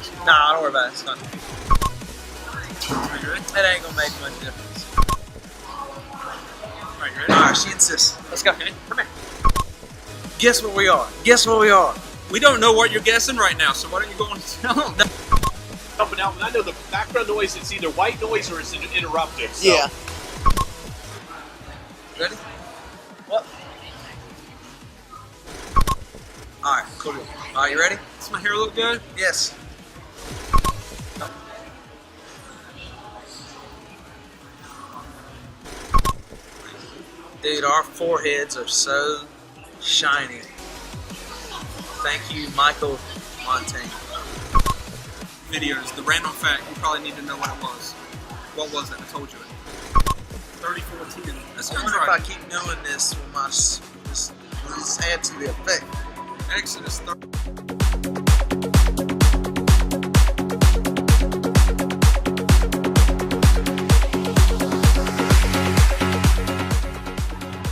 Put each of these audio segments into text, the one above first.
this. Nah, don't worry about it. It's not. Are you ready? It ain't gonna make much difference. Are you ready? Alright, she insists. Let's go. Okay, come here. Guess where we are. Guess where we are. We don't know what you're guessing right now, so why don't you go and tell them? Helping out, I know the background noise, it's either white noise or it's interrupted. So. Yeah. Ready? What? Alright, cool. Alright, you ready? Does my hair look good? Yes. Dude, our foreheads are so shiny. Thank you, Michael Montaigne. Videos, the random fact, you probably need to know what it was. What was it? I told you it. 3410. That I sounds wonder if I right. keep doing this with my will this add to the effect. Exodus 30.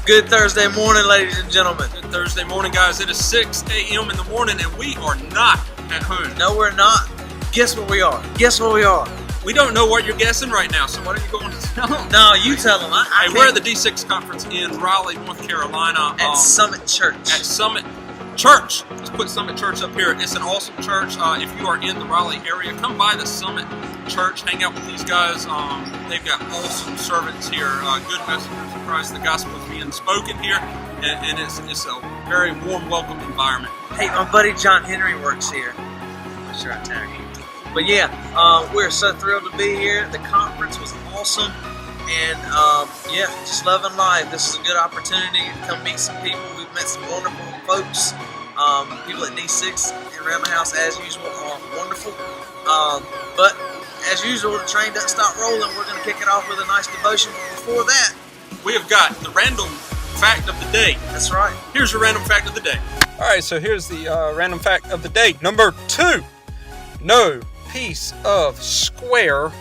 Good Thursday morning, ladies and gentlemen. Good Thursday morning, guys. It is 6 a.m. in the morning, and we are not at home. No, we're not. Guess where we are. Guess where we are. We don't know what you're guessing right now, so why don't you go and tell them? No, you tell them. Hey, we're at the D6 conference in Raleigh, North Carolina. At Summit Church. At Summit Church. Let's put Summit Church up here. It's an awesome church. If you are in the Raleigh area, come by the Summit Church. Hang out with these guys. They've got awesome servants here. Good messengers of Christ. The gospel is being spoken here, and it's a very warm, welcome environment. Hey, my buddy John Henry works here. I'm sure I tagged him. But yeah, we're so thrilled to be here. The conference was awesome. And yeah, just loving life. This is a good opportunity to come meet some people. We've met some wonderful folks. People at D6 and Rama House, as usual, are wonderful. But as usual, the train doesn't stop rolling. We're going to kick it off with a nice devotion. But before that, we have got the random fact of the day. That's right. Here's your random fact of the day. All right, so here's the random fact of the day. Number 2. No piece of square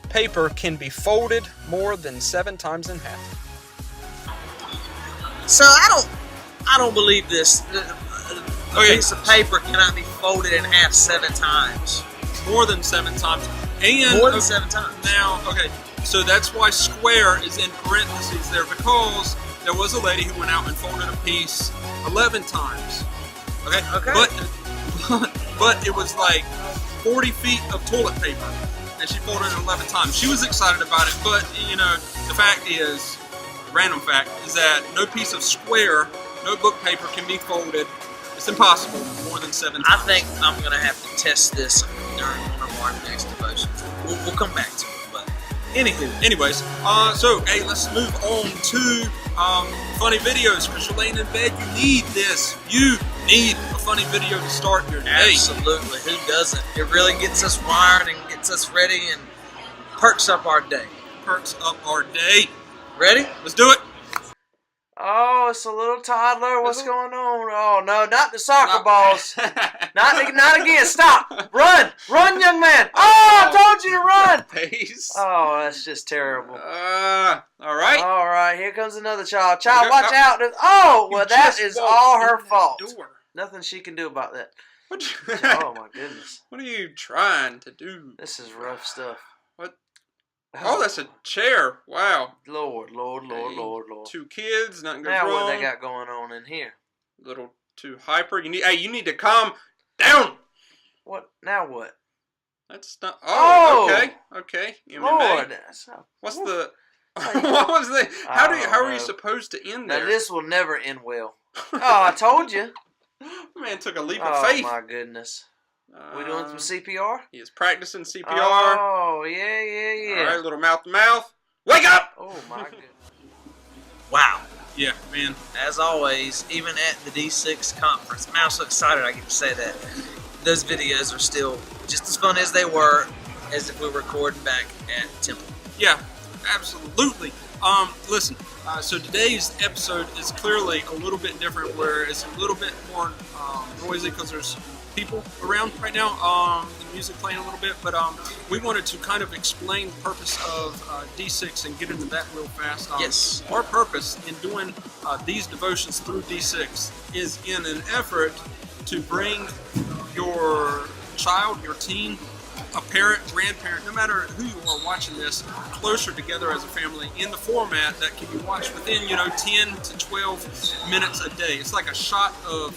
paper can be folded more than 7 times in half. So I don't believe this. A piece of paper cannot be folded in half 7 times. More than 7 times. And more than 7 times. Now, okay, so that's why square is in parentheses there, because there was a lady who went out and folded a piece 11 times. Okay. But it was like 40 feet of toilet paper, and she folded it 11 times. She was excited about it, but you know, the fact is, random fact, is that no piece of square, no book paper can be folded. It's impossible more than 7 times. I think I'm going to have to test this during one of our next devotions. We'll come back to it, but anyways, so hey, let's move on to funny videos, because you're laying in bed, you need this. You need a funny video to start your day. Absolutely. Who doesn't? It really gets us wired and gets us ready and perks up our day. Perks up our day. Ready? Let's do it. Oh, it's a little toddler. What's going on? Oh, no, not the soccer balls. Not again. Stop. Run. Run, young man. Oh, I told you to run. Pace. Oh, that's just terrible. All right. All right, here comes another child. Child, watch out. Oh, well, that is all her fault. Nothing she can do about that. Oh, my goodness. What are you trying to do? This is rough stuff. What? Oh, that's a chair. Wow. Lord. 2 kids, nothing goes now wrong. Now what they got going on in here? A little too hyper. You need to calm down. What? Now what? That's not. Oh, okay. MMA. Lord. What's the? What was the? How are you supposed to end there? Now this will never end well. Oh, I told you. Man took a leap of faith. Oh my goodness. We doing some CPR? He is practicing CPR. Oh, yeah. All right, little mouth to mouth. Wake up! Oh, my goodness. Wow. Yeah, man. As always, even at the D6 conference, man, I'm so excited I get to say that. Those videos are still just as fun as they were as if we were recording back at Temple. Yeah, absolutely. Listen, so today's episode is clearly a little bit different, where it's a little bit more noisy because there's people around right now, the music playing a little bit, but we wanted to kind of explain the purpose of D6 and get into that real fast. Yes. Our purpose in doing these devotions through D6 is in an effort to bring your child, your teen, a parent, grandparent, no matter who you are watching this, closer together as a family in the format that can be watched within, 10 to 12 minutes a day. It's like a shot of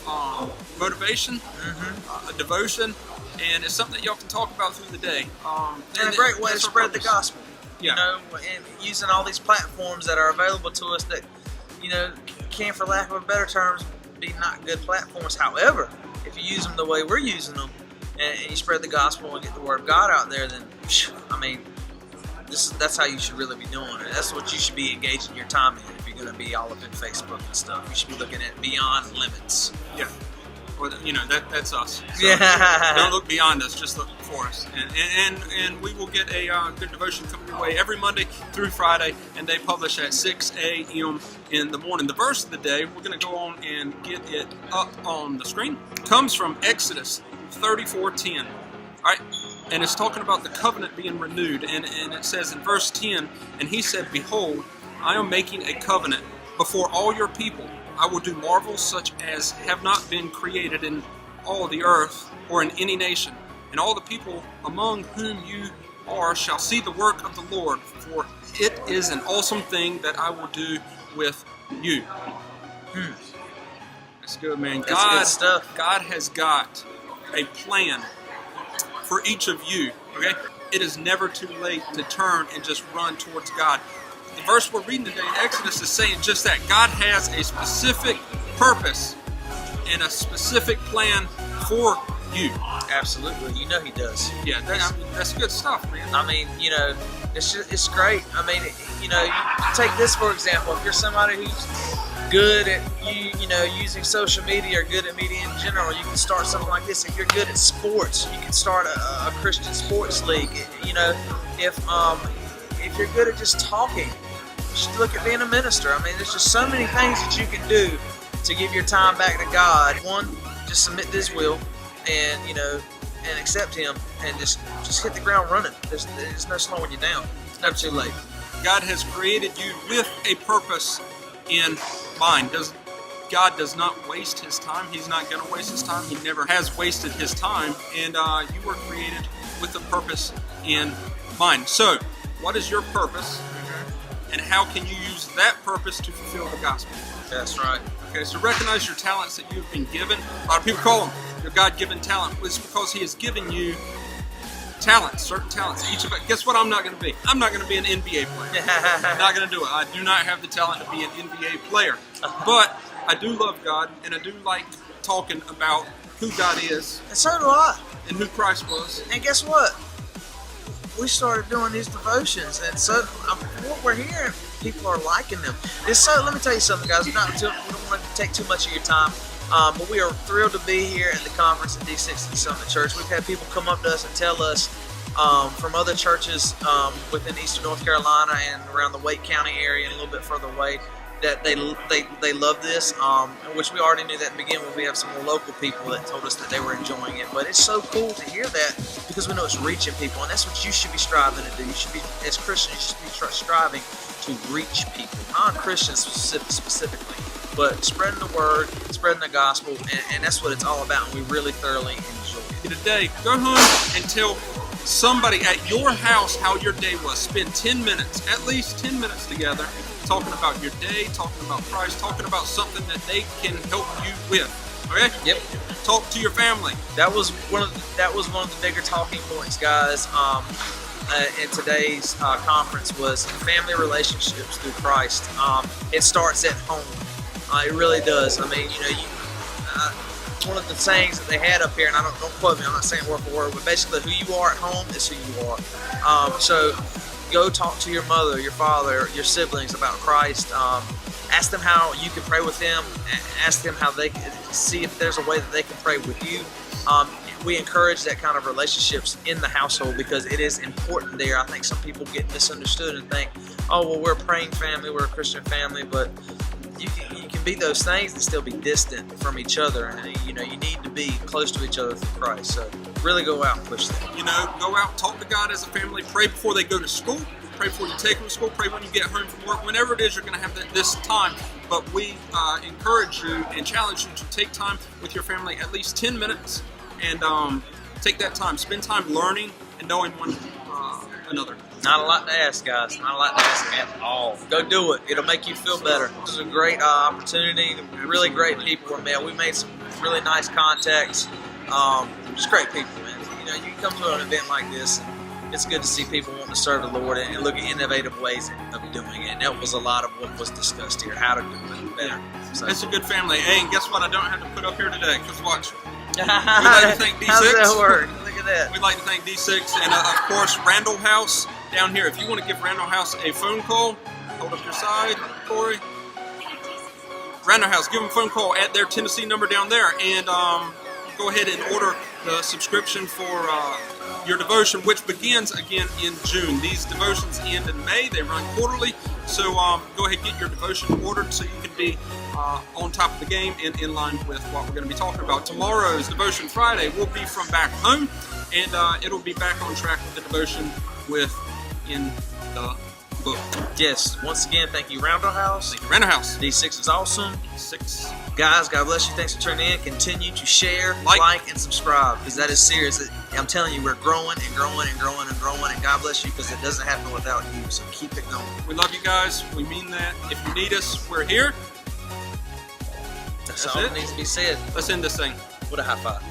motivation, a devotion, and it's something that y'all can talk about through the day. And a great way to spread the gospel. Yeah. And using all these platforms that are available to us that, can, for lack of better terms, be not good platforms. However, if you use them the way we're using them, and you spread the gospel and get the word of God out there, then, that's how you should really be doing it. That's what you should be engaging your time in if you're going to be all up in Facebook and stuff. You should be looking at beyond limits. Yeah. Well, that's us. So Yeah. Don't look beyond us, just look for us. And we will get a good devotion coming your way every Monday through Friday, and they publish at 6 a.m. in the morning. The verse of the day, we're going to go on and get it up on the screen, comes from Exodus 34:10. All right? And it's talking about the covenant being renewed. And it says in verse 10, and he said, "Behold, I am making a covenant before all your people. I will do marvels such as have not been created in all the earth or in any nation. And all the people among whom you are shall see the work of the Lord, for it is an awesome thing that I will do with you." That's good, man. That's good stuff. God has got a plan for each of you, okay? It is never too late to turn and just run towards God. The verse we're reading today in Exodus is saying just that. God has a specific purpose and a specific plan for you. Absolutely. You know he does. Yeah, that's good stuff, man. It's great. You take this for example. If you're somebody who's good at using social media or good at media in general, you can start something like this. If you're good at sports, you can start a Christian sports league. If you're good at just talking, you should look at being a minister. There's just so many things that you can do to give your time back to God. One, just submit to His will, and and accept Him, and just hit the ground running. There's no slowing you down. It's never too late. God has created you with a purpose in mind. God does not waste His time. He's not going to waste His time. He never has wasted His time. And you were created with a purpose in mind. So, what is your purpose? And how can you use that purpose to fulfill the gospel? That's right. Okay, so recognize your talents that you've been given. A lot of people call them your God-given talent. It's because He has given you talents, certain talents. Each of it. Guess what? I'm not going to be. I'm not going to be an NBA player. I'm not going to do it. I do not have the talent to be an NBA player. But I do love God, and I do like talking about who God is. And so do I. And who Christ was. And guess what? We started doing these devotions, and so what we're hearing, people are liking them. Let me tell you something, guys. We don't want to take too much of your time, but we are thrilled to be here at the conference at D60 Summit Church. We've had people come up to us and tell us from other churches within Eastern North Carolina and around the Wake County area and a little bit further away that they love this, which we already knew that to begin with. We have some more local people that told us that they were enjoying it, but it's so cool to hear that because we know it's reaching people, and that's what you should be striving to do. You should be, as Christians, you should be striving to reach people, non-Christians specifically, but spreading the word, spreading the gospel, and that's what it's all about, and we really thoroughly enjoy it. Today, go home and tell somebody at your house how your day was. Spend 10 minutes, at least 10 minutes together, talking about your day, talking about Christ, talking about something that they can help you with. Okay? Yep. Talk to your family. That was one of the bigger talking points, guys. In today's conference was family relationships through Christ. It starts at home. It really does. One of the sayings that they had up here, and don't quote me, I'm not saying word for word, but basically who you are at home is who you are. So go talk to your mother, your father, your siblings about Christ. Ask them how you can pray with them. Ask them how they can see if there's a way that they can pray with you. We encourage that kind of relationships in the household because it is important there. I think some people get misunderstood and think, oh, well, we're a praying family, we're a Christian family, but you can be those things and still be distant from each other. And you need to be close to each other through Christ. So really go out and push that. Go out and talk to God as a family. Pray before they go to school. Pray before you take them to school. Pray when you get home from work. Whenever it is you're going to have this time. But we encourage you and challenge you to take time with your family, at least 10 minutes. And Take that time. Spend time learning and knowing one another. Not a lot to ask, guys. Not a lot to ask at all. Go do it. It'll make you feel better. This is a great opportunity. Really great people were met. We made some really nice contacts. Just great people, man. You know, you come to an event like this, and it's good to see people wanting to serve the Lord and look at innovative ways of doing it. And that was a lot of what was discussed here, how to do it better. So, It's a good family. Hey, and guess what? I don't have to put up here today. Because watch. We'd like to thank D6. How does that work? Look at that. We'd like to thank D6 and, of course, Randall House down here. If you want to give Randall House a phone call, hold up your side, Corey. Randall House, give them a phone call at their Tennessee number down there, and go ahead and order the subscription for your devotion, which begins again in June. These devotions end in May. They run quarterly, so go ahead and get your devotion ordered so you can be on top of the game and in line with what we're going to be talking about. Tomorrow's Devotion Friday will be from back home, and it'll be back on track with the devotion in the book. Yes, once again, thank you, Randall House. Thank you, Randall House. D6 is awesome. 6. Guys, God bless you. Thanks for tuning in. Continue to share, like and subscribe, because that is serious. I'm telling you, we're growing and growing and growing and growing, and God bless you, because it doesn't happen without you, so keep it going. We love you guys. We mean that. If you need us, we're here. That's all that needs to be said. Let's end this thing. What a high five.